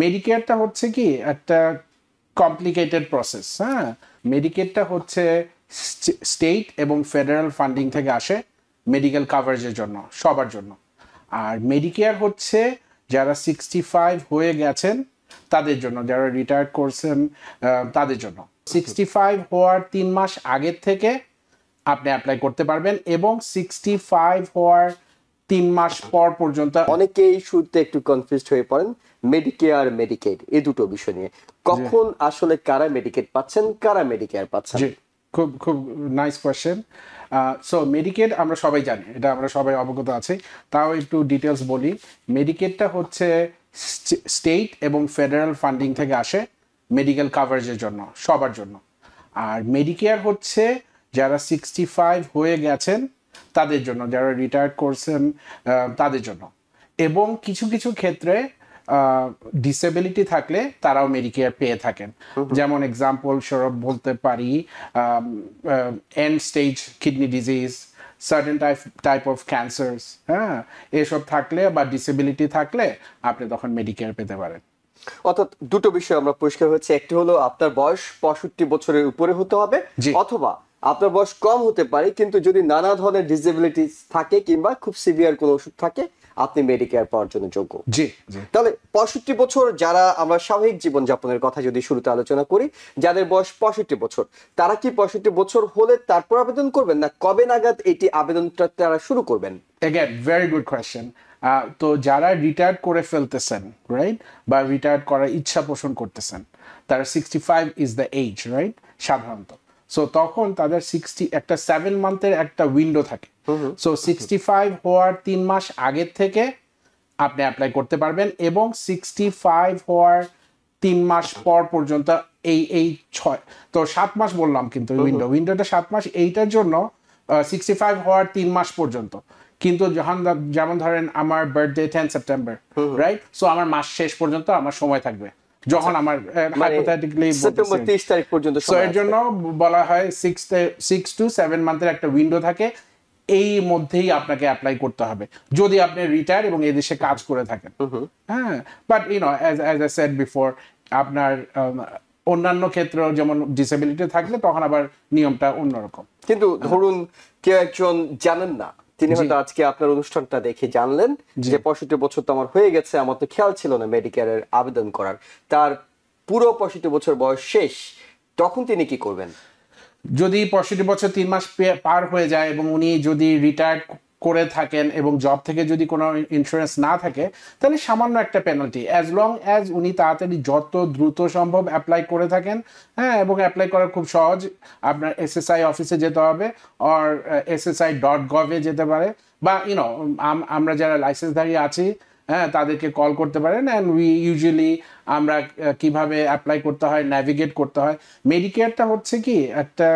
মেডিকেয়ারটা হচ্ছে কি একটা কমপ্লিকেটেড প্রসেস। হ্যাঁ, মেডিকেয়ারটা হচ্ছে স্টেট এবং ফেডারেল ফান্ডিং থেকে আসে মেডিকেল কাভারেজের জন্য, সবার জন্য। আর মেডিকেয়ার হচ্ছে যারা 65 হয়ে গেছেন তাদের জন্য, যারা রিটায়ার করছেন তাদের জন্য। 65 হওয়ার 3 মাস আগের থেকে আপনি অ্যাপ্লাই করতে পারবেন এবং 65 হওয়ার 3 মাস পর পর্যন্ত। অনেকেই শুরুতে একটু কনফিউজড হয়ে পড়েন মেডিকেয়ার মেডিকেড এই দুটো বিষয় নিয়ে, কখন আসলে কারা মেডিকেড পাচ্ছেন, কারা মেডিকেয়ার পাচ্ছেন? জি, খুব খুব নাইস কোয়েশ্চেন। সো মেডিকেড আমরা সবাই জানি, এটা আমরা সবাই অবগত আছি, তাও একটু ডিটেলস বলি। মেডিকেডটা হচ্ছে স্টেট এবং ফেডারেল ফান্ডিং থেকে আসে মেডিকেল কাভারেজের জন্য, সবার জন্য। আর মেডিকেয়ার হচ্ছে যারা 65 হয়ে গেছেন তাদের জন্য, যারা রিটায়ার করছেন তাদের জন্য। এবং কিছু কিছু ক্ষেত্রে ডিসেবিলিটি থাকলে তারাও মেডিকেয়ার পেয়ে থাকেন। যেমন এক্সাম্পল স্বরূপ বলতে পারি end stage kidney disease, certain type of cancers, হ্যাঁ, এসব থাকলে বা ডিসেবিলিটি থাকলে আপনি তখন মেডিকেয়ার পেতে পারেন। অর্থাৎ দুটো বিষয় আমরা পরিষ্কার হচ্ছে, একটি হলো আপনার বয়স 65 বছরের উপরে হতে হবে, অথবা আপনার বয়স কম হতে পারে কিন্তু যদি নানা ধরনের ডিসেবিলিটি থাকে কিংবা খুব সিভিয়ার কোনো অসুখ থাকে আপনি মেডিকেয়ার পাওয়ার জন্য যোগ্য। জি। তাহলে 65 বছর যারা, আমরা স্বাভাবিক জীবন যাপনের কথা যদি শুরুতে আলোচনা করি, যাদের বয়স 65 বছর, তারা কি 65 বছর হলে তারপর আবেদন করবেন, না কবে নাগাদ এটি আবেদনটা তারা শুরু করবেন? Again very good question. তো যারা রিটায়ার করে ফেলতেছেন, রাইট, বা রিটায়ার করার ইচ্ছা পোষণ করতেছেন, তারা 65 ইজ দ্য এজ, রাইট, সাধারণত। সো তখন তাদের 60 একটা 7 মান্থের একটা উইন্ডো থাকে। সো 65 হওয়ার 3 মাস আগের থেকে আপনি অ্যাপ্লাই করতে পারবেন এবং 65 হওয়ার 3 মাস পর পর্যন্ত এই 6 তো 7 মাস বললাম, কিন্তু উইন্ডোটা 7 মাস, এইটার জন্য 65 হওয়ার 3 মাস পর্যন্ত। কিন্তু যেমন ধরেন আমার বার্থডে 10 সেপ্টেম্বর, রাইট, সো আমার মাস শেষ পর্যন্ত আমার সময় থাকবে, যখন আমার হাইপোথেটিক্যালি সেপ্টেম্বর 30 তারিখ পর্যন্ত সো এর জন্য বলা হয় 6 to 7 মান্থের একটা উইন্ডো থাকে, এই মধ্যেই আপনাকে অ্যাপ্লাই করতে হবে যদি আপনি রিটায়ার এবং এই দেশে কাজ করে থাকেন। হ্যাঁ, but as I said before, আপনার অন্যান্য ক্ষেত্রেও যেমন ডিসেবিলিটি থাকলে তখন আবার নিয়মটা অন্যরকম। কিন্তু ধরুন কেউ একজন জানেন না, তিনি হয়তো আজকে আপনার অনুষ্ঠানটা দেখে জানলেন যে 65 বছর তো আমার হয়ে গেছে, আমার তো খেয়াল ছিল না মেডিকেয়ারের আবেদন করার, তার পুরো 65 বছর বয়স শেষ, তখন তিনি কি করবেন? যদি 65 বছর 3 মাস পার হয়ে যায় এবং উনি যদি রিটায়ার করে থাকেন এবং জব থেকে যদি কোনো ইন্স্যুরেন্স না থাকে, তাহলে সামান্য একটা পেনাল্টি, অ্যাজ লং অ্যাজ উনি তাড়াতাড়ি যত দ্রুত সম্ভব অ্যাপ্লাই করে থাকেন। হ্যাঁ, এবং অ্যাপ্লাই করা খুব সহজ, আপনার SSI অফিসে যেতে হবে, আর SSI.gov যেতে পারে, বা আমরা যারা লাইসেন্সধারী আছি, হ্যাঁ, তাদেরকে কল করতে পারেন। অ্যান্ড উই ইউজুয়ালি আমরা কিভাবে অ্যাপ্লাই করতে হয়, ন্যাভিগেট করতে হয়। মেডিকেয়ারটা হচ্ছে কি একটা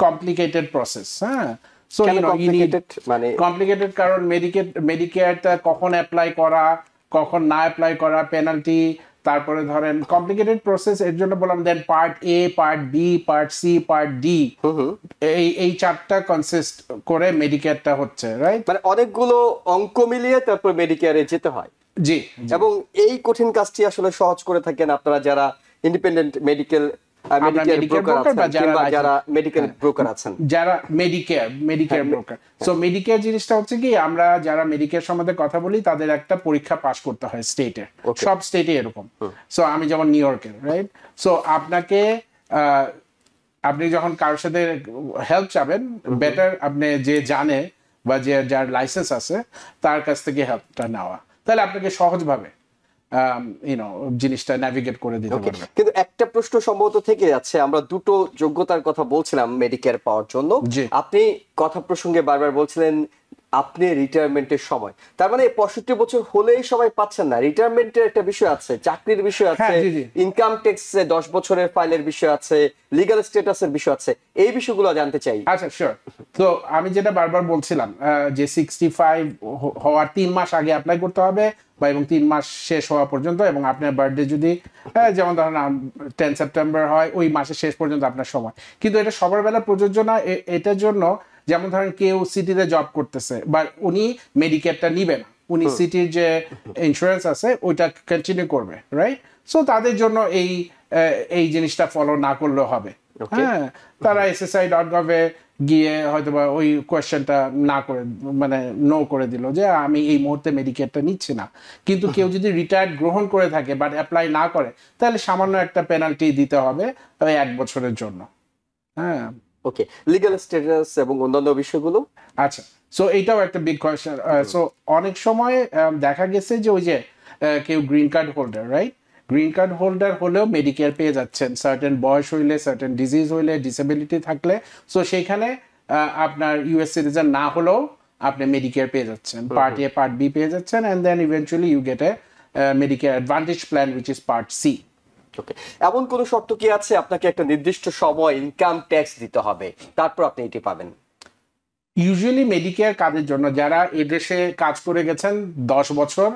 কমপ্লিকেটেড প্রসেস। হ্যাঁ, সো কমপ্লিকেটেড কারণ মেডিকেয়ারটা কখন অ্যাপ্লাই করা, কখন না অ্যাপ্লাই করা, পেনাল্টি, তারপরে ধরেন কমপ্লিকেটেড প্রসেস। এর জন্য বললাম then part A, part B, part C, part D, এই 4টা কনসিস্ট করে মেডিকেয়ারটা হচ্ছে, রাইট। মানে অনেকগুলো অঙ্ক মিলিয়ে তারপর মেডিকেয়ারে যেতে হয়। জি। এবং এই কঠিন কাজটি আসলে সহজ করে থাকেন আপনারা যারা ইন্ডিপেন্ডেন্ট মেডিকেল যারা মেডিকেল ব্রোকার আছেন, যারা মেডিকেয়ার ব্রোকার। সো মেডিকেয়ার জিনিসটা হচ্ছে কি, আমরা যারা মেডিকেয়ার সম্বন্ধে কথা বলি তাদের একটা পরীক্ষা পাস করতে হয় স্টেটে, সব স্টেটে এরকম। সো আমি যেমন নিউ ইয়র্কের, রাইট, সো আপনি যখন কারোর সাথে হেল্প চাবেন, বেটার আপনি যে জানে বা যার লাইসেন্স আছে তার কাছ থেকে হেল্পটা নেওয়া, তাহলে আপনাকে সহজভাবে জিনিসটা ন্যাভিগেট করে দিতে পারবে। কিন্তু একটা প্রশ্ন সম্ভবত থেকে যাচ্ছে, আমরা দুটো যোগ্যতার কথা বলছিলাম মেডিকেয়ার পাওয়ার জন্য, আপনি কথা প্রসঙ্গে বারবার বলছিলেন আপনি রিটায়ারমেন্টের সময়, তার মানে 65 বছর হলেই সবাই পাচ্ছেন না, রিটায়ারমেন্টের একটা বিষয় আছে, চাকরির বিষয় আছে, ইনকাম ট্যাক্সে 10 বছরের ফাইলের বিষয় আছে, লিগ্যাল স্ট্যাটাসের বিষয় আছে, এই বিষয়গুলো জানতে চাই। আচ্ছা, শিওর। তো আমি যেটা বারবার বলছিলাম যে 65 হওয়ার 3 মাস আগে অ্যাপ্লাই করতে হবে, বা এবং 3 মাস শেষ হওয়া পর্যন্ত, এবং আপনার বার্থডে যদি যেমন ধরেন 10 সেপ্টেম্বর হয়, ওই মাসের শেষ পর্যন্ত আপনার সময়। কিন্তু এটা সবার বেলা প্রযোজ্য না। এটার জন্য যেমন ধরেন কেউ সিটিতে জব করতেছে বা উনি মেডিকেয়ারটা নিবে না, উনি সিটির যে ইন্স্যুরেন্স আছে ওইটা কন্টিনিউ করবে, রাইট? সো তাদের জন্য এই জিনিসটা ফলো না করলেও হবে। হ্যাঁ, তারা SSI.gov এ গিয়ে হয়তো বা ওই কোয়েশ্চেনটা না করে মানে নো করে দিল যে আমি এই মুহূর্তে মেডিকেয়ারটা নিচ্ছি না। কিন্তু কেউ যদি রিটায়ার্ড গ্রহণ করে থাকে বাট অ্যাপ্লাই না করে, তাহলে সামান্য একটা পেনাল্টি দিতে হবে ওই 1 বছরের জন্য। হ্যাঁ, ওকে, লিগ্যাল স্ট্যাটাস এবং অন্যান্য বিষয়গুলো। আচ্ছা, সো এইটাও একটা বিগ কোয়েশ্চেন। সো অনেক সময় দেখা গেছে যে ওই যে কেউ green card holder, right? Green card holder হলেও মেডিকেয়ার পেয়ে যাচ্ছেন সার্টেন বয়স হইলে, সার্টেন ডিজিজ হইলে, ডিসেবিলিটি থাকলে। সো সেইখানে আপনার ইউএস সিটিজেন না হলেও আপনি মেডিকেয়ার পেয়ে যাচ্ছেন, পার্ট এ পার্ট বি পেয়ে যাচ্ছেন, and then eventually you get a Medicare advantage plan which is part C. Okay, এমন কোন শর্ত কি আছে আপনাকে একটা নির্দিষ্ট সময় ইনকাম ট্যাক্স দিতে হবে তারপর আপনি এটি পাবেন? ইউজুয়ালি মেডিকেয়ার কাদের জন্য? যারা এদেশে কাজ করে গেছেন 10 বছর,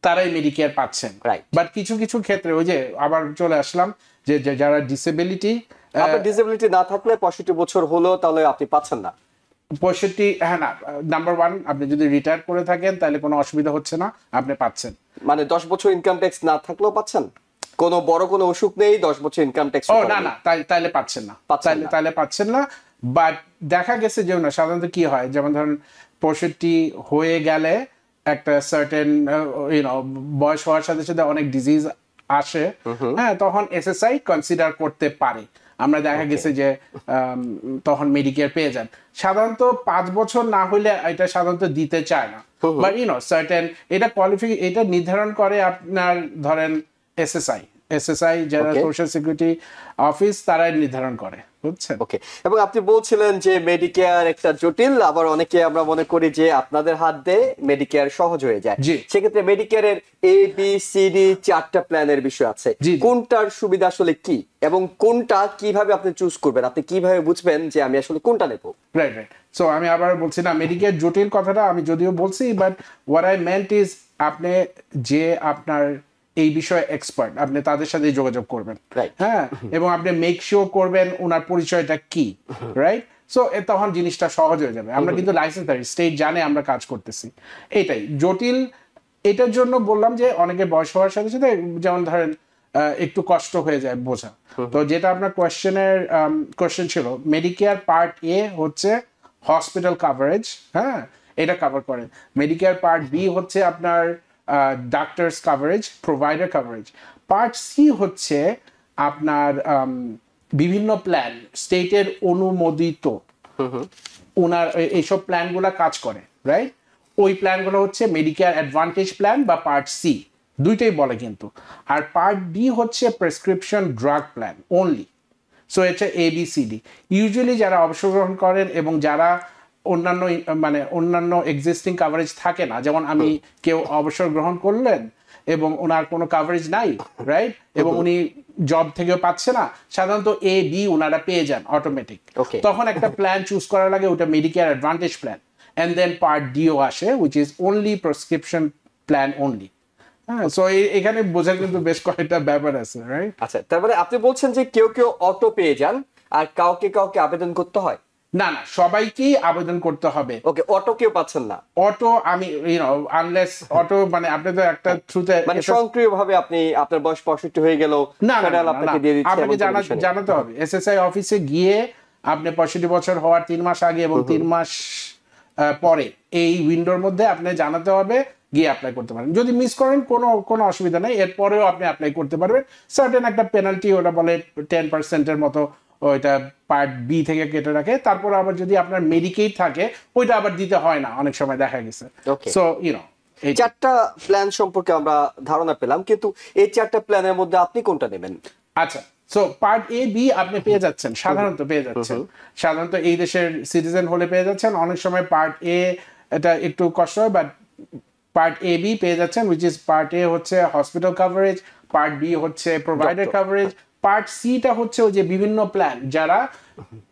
তারাই মেডিকেয়ার পাচ্ছেন। বাট কিছু কিছু ক্ষেত্রে ওই যে আবার চলে আসলাম যে যারা ডিসেবিলিটি, আপনার ডিসেবিলিটি না থাকলে 65 বছর হলো তাহলে আপনি পাচ্ছেন না। 65, হ্যাঁ না, নাম্বার 1 আপনি যদি রিটায়ার করে থাকেন তাহলে কোনো অসুবিধা হচ্ছে না, আপনি পাচ্ছেন। মানে 10 বছর ইনকাম ট্যাক্স না থাকলেও পাচ্ছেন? কোনো বড় কোনো অসুখ নেই, 10 বছর ইনকাম ট্যাক্স? ও না না, তাইলে পাচ্ছেন না, তাইলে পাচ্ছেন না। বাট দেখা গেছে যে না, সাধারণত কি হয়, যেমন ধরুন 65 হয়ে গেলে একটা সার্টেন বয়স হওয়ার সাথে সাথে অনেক ডিজিজ আসে, হ্যাঁ, তখন SSI কনসিডার করতে পারে। আমরা দেখা গেছে যে তখন মেডিকেয়ার পেয়ে যান। সাধারণত 5 বছর না হইলে এটা সাধারণত দিতে চায় না, বাট সার্টেন এটা নির্ধারণ করে আপনার ধরেন SSI যারা সোশ্যাল সিকিউরিটি অফিস, তারাই নির্ধারণ করে, বুঝছেন? ওকে, এবং আপনি বলছিলেন যে মেডিকেয়ার একটা জটিল, আবার অনেকে আমরা মনে করি যে আপনাদের হাত দিয়ে মেডিকেয়ার সহজ হয়ে যায়। সেক্ষেত্রে মেডিকেয়ারের ABCD 4টা প্ল্যানের বিষয় আছে, কোনটার সুবিধা আসলে কি এবং কোনটা কিভাবে আপনি চুজ করবেন? আপনি কিভাবে বুঝবেন যে আমি আসলে কোনটা নেব? রাইট। সো আমি আবার বলছি না, মেডিকেয়ার জটিল কথাটা আমি যদিও বলছি, but what I meant is আপনি যে আপনার এই বিষয়ে এক্সপার্ট, আপনি তাদের সাথে যোগাযোগ করবেন, হ্যাঁ, এবং আপনি মেক শিওর করবেন ওনার পরিচয়টা কি, রাইট? সো তখন জিনিসটা সহজ হয়ে যাবে। আমরা কিন্তু লাইসেন্সারি, স্টেট জানে আমরা কাজ করতেছি। এটাই জটিল। এটার জন্য বললাম যে অনেকে বয়স হওয়ার সাথে সাথে যেমন ধরেন একটু কষ্ট হয়ে যায় বোঝা। তো যেটা আপনার কোয়েশ্চেন ছিল, মেডিকেয়ার পার্ট এ হচ্ছে হসপিটাল কাভারেজ, হ্যাঁ, এটা কভার করে। মেডিকেয়ার পার্ট বি হচ্ছে আপনার doctors coverage, provider coverage. Part C হচ্ছে আপনার বিভিন্ন প্ল্যান, স্টেটের অনুমোদিত, ওনার এইসব প্ল্যানগুলো কাজ করে, রাইট? ওই প্ল্যানগুলো হচ্ছে মেডিকেয়ার অ্যাডভান্টেজ প্ল্যান বা পার্ট সি, দুইটাই বলে কিন্তু। আর পার্ট ডি হচ্ছে prescription drug plan only. So এটা ABCD। ইউজুয়ালি যারা অবসর গ্রহণ করেন এবং যারা অন্যান্য এক্সিস্টিং কাভারেজ থাকে না, যেমন আমি কেউ অবসর গ্রহণ করলেন এবং ওনার কোনো কাভারেজ নাই, রাইট, এবং উনি জব থেকেও পাচ্ছে না, সাধারণত A, B ওনারা পেয়ে যান অটোমেটিক। তখন একটা প্ল্যান চুজ করা লাগে, ওটা Medicare advantage plan, and then part ডিও আসে which is only prescription plan only. হ্যাঁ, সো এখানে বোঝার কিন্তু বেশ কয়েকটা ব্যাপার আছে, রাইট? আচ্ছা, তারপরে আপনি বলছেন যে কেউ অটো পেয়ে যান আর কাউকে আবেদন করতে হয়? না না, সবাইকেই আবেদন করতে হবে। ওকে, অটো কেউ পাচ্ছেন না? অটো আমি আনলেস অটো মানে আপনি তো একটা থ্রুতে মানে স্বয়ংক্রিয়ভাবে আপনি আপনার বয়স 65 হয়ে গেল, ফেডারেল আপনাকে দিয়ে দিচ্ছে, আপনাকে জানাতে হবে। SSI অফিসে গিয়ে আপনি 65 বছর হওয়ার 3 মাস আগে এবং 3 মাস পরে এই উইন্ডোর মধ্যে আপনি জানাতে হবে, গিয়ে অ্যাপ্লাই করতে পারেন। যদি মিস করেন কোনো অসুবিধা নেই, এরপরেও আপনি অ্যাপ্লাই করতে পারবেন। সার্টেন একটা পেনাল্টি, ওটা বলে 10%-এর মতো, ওইটা পার্ট বি থেকে কেটে রাখে। তারপর আবার যদি আপনার মেডিকেড থাকে, ওইটা আবার দিতে হয় না, অনেক সময় দেখা গেছে। সো এই 4টা প্ল্যান সম্পর্কে আমরা ধারণা পেলাম, কিন্তু এই 4টা প্ল্যানের মধ্যে আপনি কোনটা নেবেন? আচ্ছা, সো পার্ট এ বি আপনি পেয়ে যাচ্ছেন, সাধারণত পেয়ে যাচ্ছেন, সাধারণত এই দেশের সিটিজেন হলে পেয়ে যাচ্ছেন। অনেক সময় পার্ট এ এটা একটু কষ্ট হয়, বাট পার্ট এ বি পেয়ে যাচ্ছেন, উইচ ইজ পার্ট এ হচ্ছে হসপিটাল কাভারেজ, পার্ট বি হচ্ছে প্রোভাইডার কাভারেজ, পার্ট সিটা হচ্ছে ওই যে বিভিন্ন প্ল্যান যারা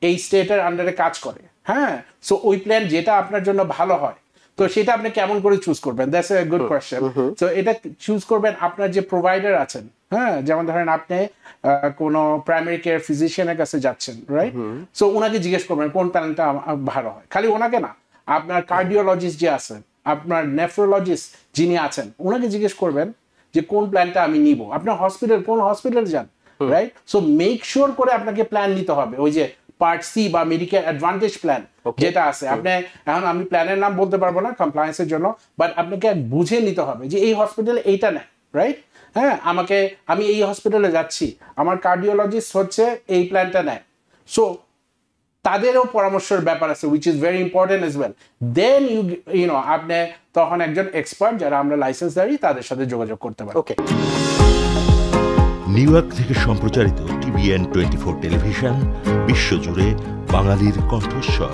এই স্টেটের আন্ডারে কাজ করে, হ্যাঁ। সো ওই প্ল্যান যেটা আপনার জন্য ভালো হয়, তো সেটা আপনি কেমন করে চুজ করবেন? That's a good question. So এটা চুজ করবেন আপনার যে প্রোভাইডার আছেন, হ্যাঁ, যেমন ধরেন আপনি কোনো প্রাইমারি কেয়ার ফিজিশিয়ানের কাছে যাচ্ছেন, রাইট? সো ওনাকে জিজ্ঞেস করবেন কোন প্ল্যানটা ভালো হয়। খালি ওনাকে না, আপনার কার্ডিওলজিস্ট যে আছেন, আপনার নেফ্রোলজিস্ট যিনি আছেন ওনাকে জিজ্ঞেস করবেন যে কোন প্ল্যানটা আমি নিব। আপনার কোন হসপিটাল যান, রাইট? সো মেক শিওর করে আপনাকে প্ল্যান নিতে হবে। ওই যে পার্ট সি বা মেডিকেল অ্যাডভান্টেজ প্ল্যান যেটা আছে, আপনি এখন আমি প্ল্যানের নাম বলতে পারবো না কমপ্লায়েন্সের জন্য, বাট আপনাকে বুঝে নিতে হবে যে এই হসপিটালে এইটা নেয়, রাইট? হ্যাঁ, আমি এই হসপিটালে যাচ্ছি, আমার কার্ডিওলজিস্ট হচ্ছে এই প্ল্যানটা নেয়। সো তাদেরও পরামর্শের ব্যাপার আছে, which is very important as well. Then আপনি তখন একজন এক্সপার্ট যারা আমরা লাইসেন্সধারী তাদের সাথে যোগাযোগ করতে পারি। ওকে। নিউ ইয়র্ক থেকে সম্প্রচারিত TVN 24 টেলিভিশন বিশ্বজুড়ে বাঙালির কণ্ঠস্বর।